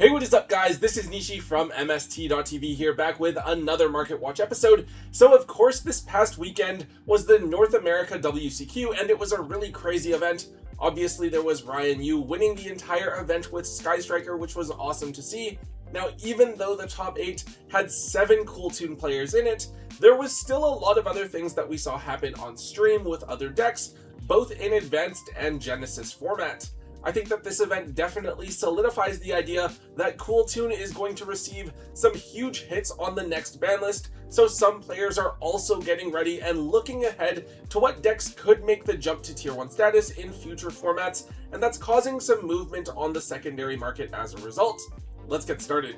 Hey, what is up guys? This is Nishi from MST.TV here, back with another Market Watch episode. So of course this past weekend was the North America WCQ and it was a really crazy event. Obviously there was Ryan Yu winning the entire event with Sky Striker, which was awesome to see. Now even though the top 8 had 7 Cool Tune players in it, there was still a lot of other things that we saw happen on stream with other decks, both in Advanced and Genesis format. I think that this event definitely solidifies the idea that Cool Tune is going to receive some huge hits on the next ban list, so some players are also getting ready and looking ahead to what decks could make the jump to Tier 1 status in future formats, and that's causing some movement on the secondary market as a result. Let's get started.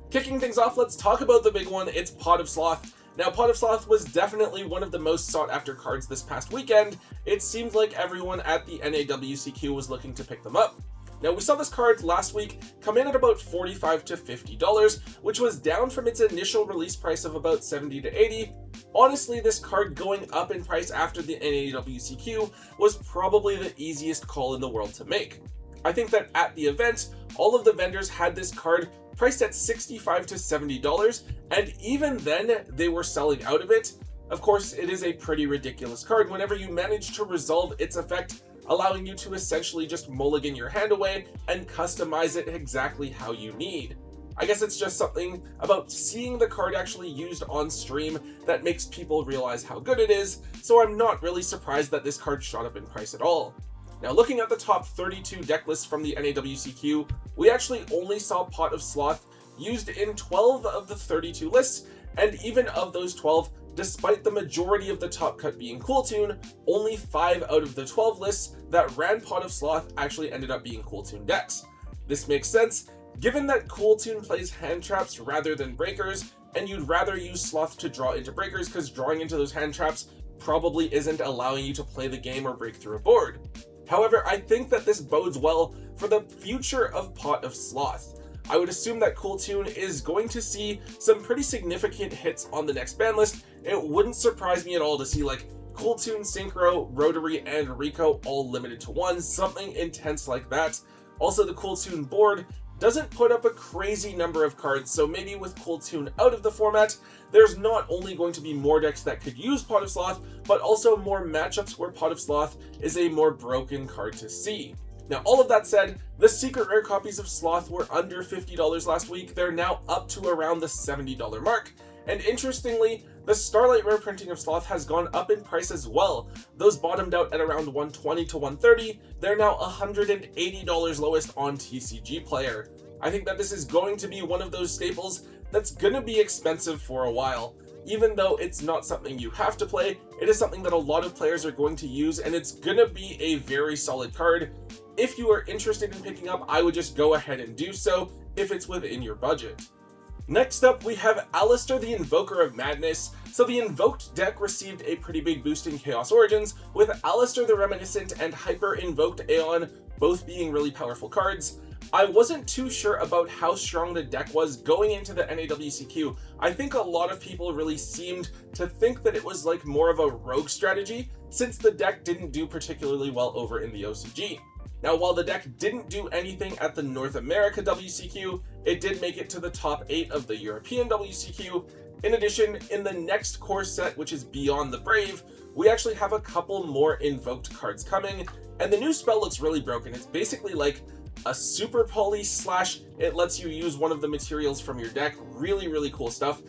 Kicking things off, let's talk about the big one. It's Pot of Sloth. Now, Pot of Sloth was definitely one of the most sought after cards this past weekend. It seemed like everyone at the NAWCQ was looking to pick them up. Now, we saw this card last week come in at about $45 to $50, which was down from its initial release price of about $70 to $80. Honestly, this card going up in price after the NAWCQ was probably the easiest call in the world to make. I think that at the event, all of the vendors had this card priced at $65 to $70, and even then they were selling out of it. Of course, it is a pretty ridiculous card whenever you manage to resolve its effect, allowing you to essentially just mulligan your hand away and customize it exactly how you need. I guess it's just something about seeing the card actually used on stream that makes people realize how good it is, so I'm not really surprised that this card shot up in price at all. Now, looking at the top 32 deck lists from the NAWCQ, we actually only saw Pot of Sloth used in 12 of the 32 lists, and even of those 12, despite the majority of the top cut being Cool Tune, only 5 out of the 12 lists that ran Pot of Sloth actually ended up being Cool Tune decks. This makes sense, given that Cool Tune plays hand traps rather than breakers, and you'd rather use Sloth to draw into breakers because drawing into those hand traps probably isn't allowing you to play the game or break through a board. However, I think that this bodes well for the future of Pot of Sloth. I would assume that Cool Tune is going to see some pretty significant hits on the next ban list. It wouldn't surprise me at all to see like Cool Tune, Synchro, Rotary, and Rico all limited to 1, something intense like that. Also, the Cool Tune board doesn't put up a crazy number of cards, so maybe with Cool Tune out of the format, there's not only going to be more decks that could use Pot of Sloth, but also more matchups where Pot of Sloth is a more broken card to see. Now, all of that said, the secret rare copies of Sloth were under $50 last week. They're now up to around the $70 mark. And interestingly, the Starlight rare printing of Sloth has gone up in price as well. Those bottomed out at around $120 to $130. They're now $180 lowest on TCG Player. I think that this is going to be one of those staples that's going to be expensive for a while. Even though it's not something you have to play, it is something that a lot of players are going to use, and it's going to be a very solid card. If you are interested in picking up, I would just go ahead and do so if it's within your budget. Next up, we have Alistair the Invoker of Madness. So the Invoked deck received a pretty big boost in Chaos Origins, with Alistair the Reminiscent and Hyper Invoked Aeon both being really powerful cards. I wasn't too sure about how strong the deck was going into the NAWCQ. I think a lot of people really seemed to think that it was like more of a rogue strategy, since the deck didn't do particularly well over in the OCG. Now, while the deck didn't do anything at the North America WCQ, it did make it to the top 8 of the European WCQ. In addition, in the next core set, which is Beyond the Brave, we actually have a couple more Invoked cards coming, and the new spell looks really broken. It's basically like a super poly slash it lets you use one of the materials from your deck. Really, really cool stuff.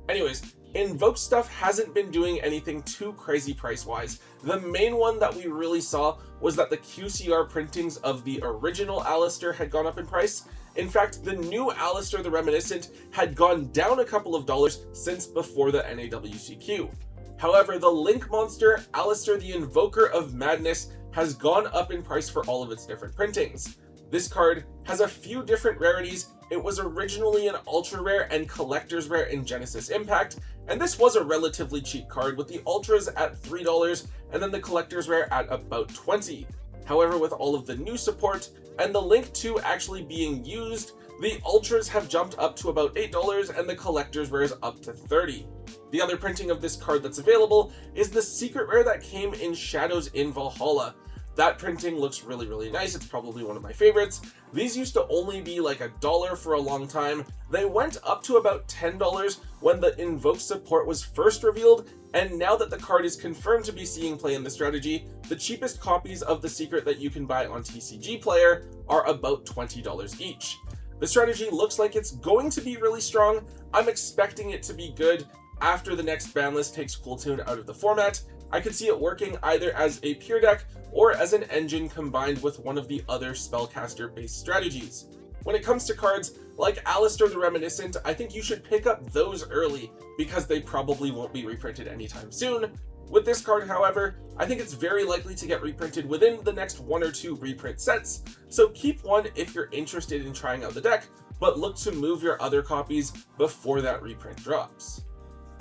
Anyways, Invoked stuff hasn't been doing anything too crazy price-wise. The main one that we really saw was that the QCR printings of the original Alistair had gone up in price. In fact, the new Alistair the Reminiscent had gone down a couple of dollars since before the NAWCQ. However, the Link monster, Alistair the Invoker of Madness, has gone up in price for all of its different printings. This card has a few different rarities. It was originally an ultra rare and collector's rare in Genesis Impact, and this was a relatively cheap card with the ultras at $3 and then the collector's rare at about $20. However, with all of the new support and the Link 2 actually being used, the ultras have jumped up to about $8 and the collector's rare is up to $30. The other printing of this card that's available is the secret rare that came in Shadows in Valhalla. That printing looks really, really nice. It's probably one of my favorites. These used to only be like $1 for a long time. They went up to about $10 when the Invoked support was first revealed, and now that the card is confirmed to be seeing play in the strategy, the cheapest copies of the secret that you can buy on TCG Player are about $20 each. The strategy looks like it's going to be really strong. I'm expecting it to be good after the next ban list takes Cooltoon out of the format. I could see it working either as a pure deck or as an engine combined with one of the other spellcaster-based strategies. When it comes to cards like Alistair the Reminiscent, I think you should pick up those early because they probably won't be reprinted anytime soon. With this card, however, I think it's very likely to get reprinted within the next 1 or 2 reprint sets, so keep one if you're interested in trying out the deck, but look to move your other copies before that reprint drops.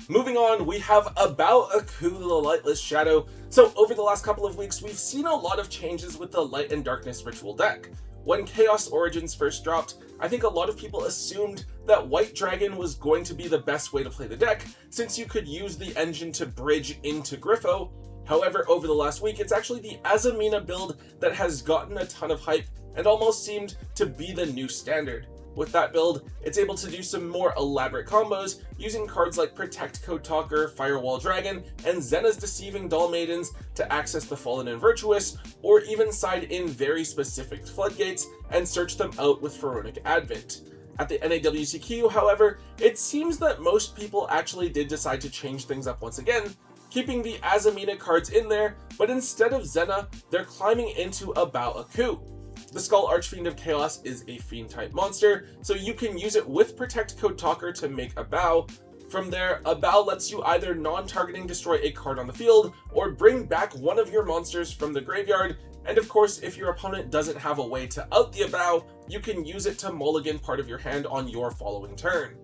Moving on, we have Bao A Qu, the Lightless Shadow. So over the last couple of weeks, we've seen a lot of changes with the Light and Darkness Ritual deck. When Chaos Origins first dropped, I think a lot of people assumed that White Dragon was going to be the best way to play the deck, since you could use the engine to bridge into Griffo. However, over the last week, it's actually the Azamina build that has gotten a ton of hype and almost seemed to be the new standard. With that build, it's able to do some more elaborate combos using cards like Protect Code Talker, Firewall Dragon, and Zena's Deceiving Doll Maidens to access the Fallen and Virtuous, or even side in very specific floodgates and search them out with Pharaonic Advent. At the NAWCQ, however, it seems that most people actually did decide to change things up once again, keeping the Azamina cards in there, but instead of Zena, they're climbing into a Bao A Qu. The Skull Archfiend of Chaos is a Fiend-type monster, so you can use it with Protect Code Talker to make a Bao. From there, a Bao lets you either non-targeting destroy a card on the field, or bring back one of your monsters from the graveyard, and of course, if your opponent doesn't have a way to out the Bao, you can use it to mulligan part of your hand on your following turn.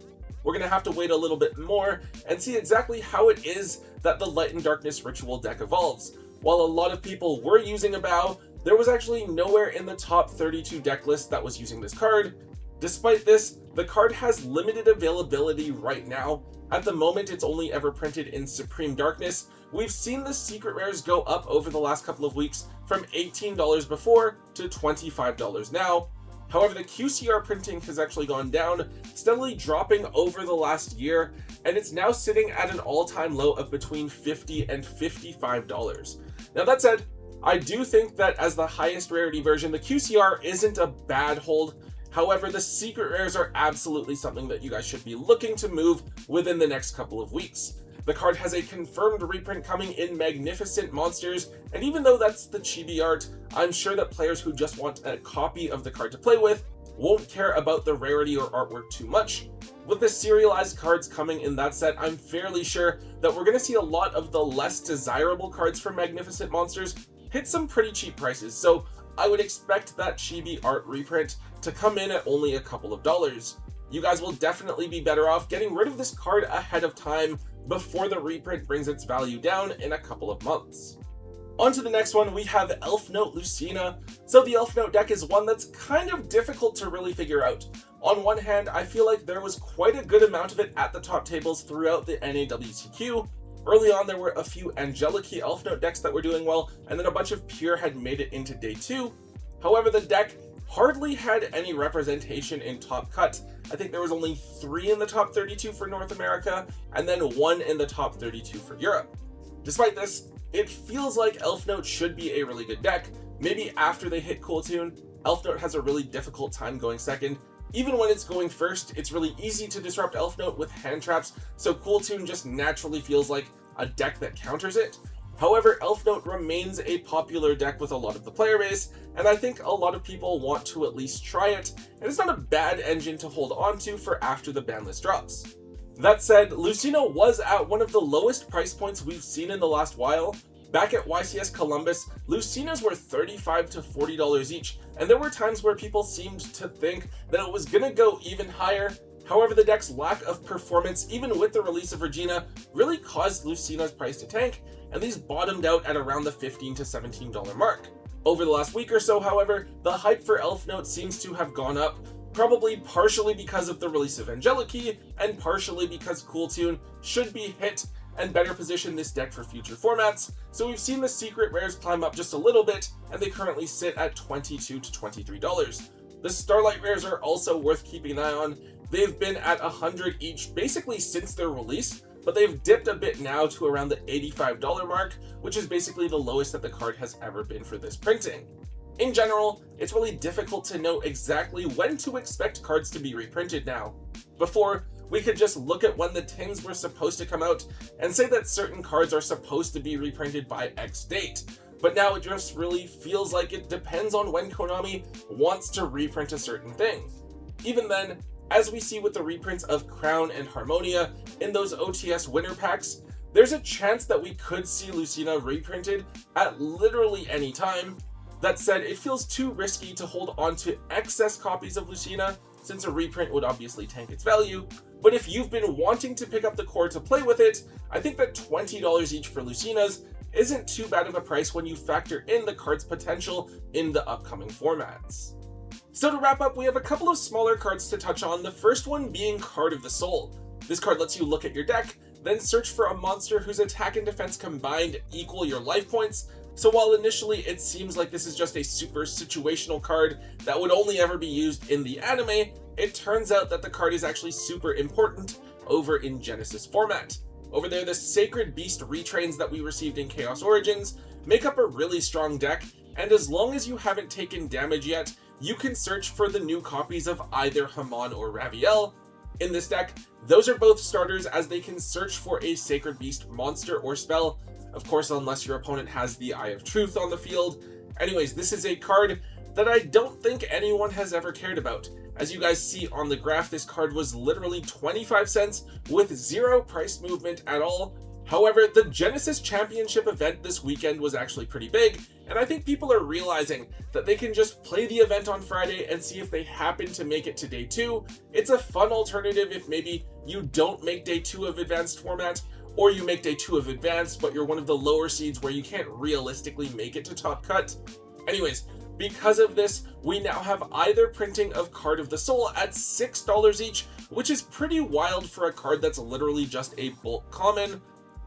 We're going to have to wait a little bit more and see exactly how it is that the Light and Darkness Ritual deck evolves. While a lot of people were using a Bao, there was actually nowhere in the top 32 deck list that was using this card. Despite this, the card has limited availability right now. At the moment, it's only ever printed in Supreme Darkness. We've seen the secret rares go up over the last couple of weeks from $18 before to $25 now. However, the QCR printing has actually gone down, steadily dropping over the last year, and it's now sitting at an all-time low of between $50 and $55. Now that said, I do think that as the highest rarity version, the QCR isn't a bad hold. However, the secret rares are absolutely something that you guys should be looking to move within the next couple of weeks. The card has a confirmed reprint coming in Magnificent Monsters, and even though that's the chibi art, I'm sure that players who just want a copy of the card to play with won't care about the rarity or artwork too much. With the serialized cards coming in that set, I'm fairly sure that we're going to see a lot of the less desirable cards from Magnificent Monsters hit some pretty cheap prices, so I would expect that chibi art reprint to come in at only a couple of dollars. You guys will definitely be better off getting rid of this card ahead of time before the reprint brings its value down in a couple of months. On to the next one, we have Note Lucina. So the Note deck is one that's kind of difficult to really figure out. On one hand, I feel like there was quite a good amount of it at the top tables throughout the NAWCQ. Early on, there were a few Angeliki Note decks that were doing well, and then a bunch of Pure had made it into day 2. However, the deck hardly had any representation in Top Cut. I think there was only 3 in the top 32 for North America, and then 1 in the top 32 for Europe. Despite this, it feels like Note should be a really good deck. Maybe after they hit Cooltoon, Note has a really difficult time going second. Even when it's going first, it's really easy to disrupt Note with hand traps, so Cooltoon just naturally feels like a deck that counters it. However, Note remains a popular deck with a lot of the player base, and I think a lot of people want to at least try it, and it's not a bad engine to hold on to for after the ban list drops. That said, Lucina was at one of the lowest price points we've seen in the last while. Back at YCS Columbus, Lucinas were $35 to $40 each, and there were times where people seemed to think that it was gonna go even higher. However, the deck's lack of performance, even with the release of Regina, really caused Lucina's price to tank, and these bottomed out at around the $15 to $17 mark. Over the last week or so, however, the hype for Note seems to have gone up, probably partially because of the release of Angeliki, and partially because Cooltoon should be hit and better position this deck for future formats. So we've seen the secret rares climb up just a little bit, and they currently sit at $22 to $23. The Starlight rares are also worth keeping an eye on. They've been at $100 each basically since their release, but they've dipped a bit now to around the $85 mark, which is basically the lowest that the card has ever been for this printing. In general, it's really difficult to know exactly when to expect cards to be reprinted now. Before, we could just look at when the tins were supposed to come out and say that certain cards are supposed to be reprinted by X date. But now it just really feels like it depends on when Konami wants to reprint a certain thing. Even then, as we see with the reprints of Crown and Harmonia in those OTS winner packs, there's a chance that we could see Lucina reprinted at literally any time. That said, it feels too risky to hold on to excess copies of Lucina, since a reprint would obviously tank its value. But if you've been wanting to pick up the core to play with it, I think that $20 each for Lucinas isn't too bad of a price when you factor in the card's potential in the upcoming formats. So to wrap up, we have a couple of smaller cards to touch on, the first one being Card of the Soul. This card lets you look at your deck, then search for a monster whose attack and defense combined equal your life points. So while initially it seems like this is just a super situational card that would only ever be used in the anime, it turns out that the card is actually super important over in Genesis format. Over there, the Sacred Beast retrains that we received in Chaos Origins make up a really strong deck, and as long as you haven't taken damage yet, you can search for the new copies of either Hamon or Raviel. In this deck, those are both starters as they can search for a Sacred Beast monster or spell, of course unless your opponent has the Eye of Truth on the field. Anyways, this is a card that I don't think anyone has ever cared about. As you guys see on the graph, this card was literally 25 cents with zero price movement at all. However, the Genesis Championship event this weekend was actually pretty big, and I think people are realizing that they can just play the event on Friday and see if they happen to make it to day 2. It's a fun alternative if maybe you don't make day 2 of Advanced format, or you make day 2 of Advanced, but you're one of the lower seeds where you can't realistically make it to Top Cut. Anyways, because of this, we now have either printing of Card of the Soul at $6 each, which is pretty wild for a card that's literally just a bulk common.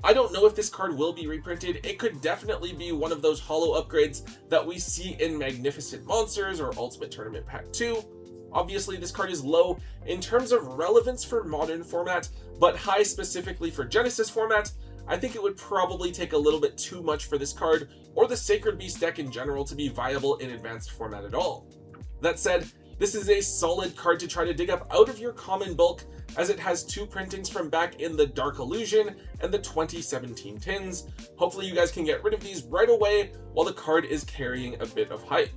I don't know if this card will be reprinted. It could definitely be one of those holo upgrades that we see in Magnificent Monsters or Ultimate Tournament Pack 2. Obviously, this card is low in terms of relevance for modern format, but high specifically for Genesis format. I think it would probably take a little bit too much for this card, or the Sacred Beast deck in general, to be viable in Advanced format at all. That said, this is a solid card to try to dig up out of your common bulk, as it has 2 printings from back in the Dark Illusion and the 2017 tins. Hopefully you guys can get rid of these right away while the card is carrying a bit of hype.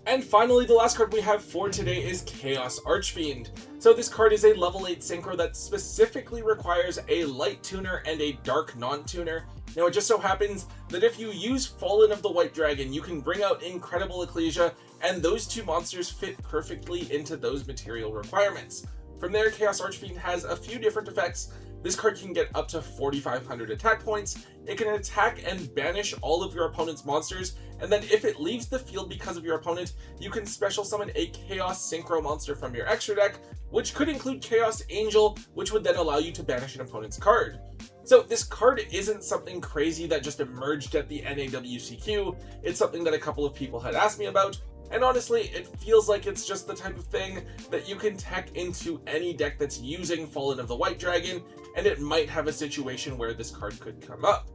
And finally, the last card we have for today is Chaos Archfiend. So this card is a level 8 synchro that specifically requires a light tuner and a dark non-tuner. Now it just so happens that if you use Fallen of the White Dragon, you can bring out Incredible Ecclesia, and those 2 monsters fit perfectly into those material requirements. From there, Chaos Archfiend has a few different effects. This card can get up to 4,500 attack points, it can attack and banish all of your opponent's monsters, and then if it leaves the field because of your opponent, you can special summon a Chaos Synchro monster from your extra deck, which could include Chaos Angel, which would then allow you to banish an opponent's card. So this card isn't something crazy that just emerged at the NAWCQ, it's something that a couple of people had asked me about, and honestly, it feels like it's just the type of thing that you can tech into any deck that's using Fallen of the White Dragon, and it might have a situation where this card could come up.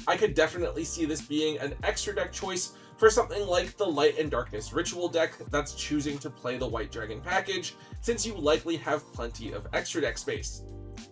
I could definitely see this being an extra deck choice for something like the Light and Darkness Ritual deck that's choosing to play the White Dragon package, since you likely have plenty of extra deck space.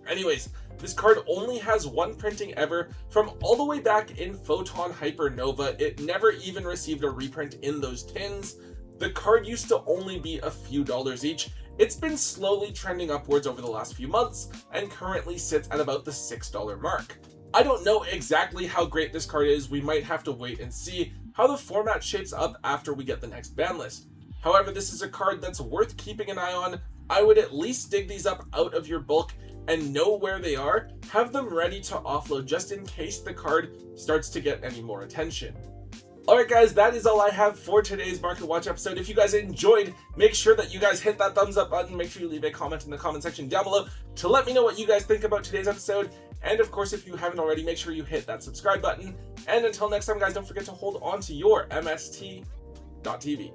Anyways, this card only has 1 printing ever from all the way back in Photon Hypernova. It never even received a reprint in those tins. The card used to only be a few dollars each. It's been slowly trending upwards over the last few months and currently sits at about the $6 mark. I don't know exactly how great this card is. We might have to wait and see how the format shapes up after we get the next ban list. However, this is a card that's worth keeping an eye on. I would at least dig these up out of your bulk and know where they are, have them ready to offload just in case the card starts to get any more attention. Alright guys, that is all I have for today's Market Watch episode. If you guys enjoyed, make sure that you guys hit that thumbs up button. Make sure you leave a comment in the comment section down below to let me know what you guys think about today's episode. And of course, if you haven't already, make sure you hit that subscribe button. And until next time guys, don't forget to hold on to your MST.TV.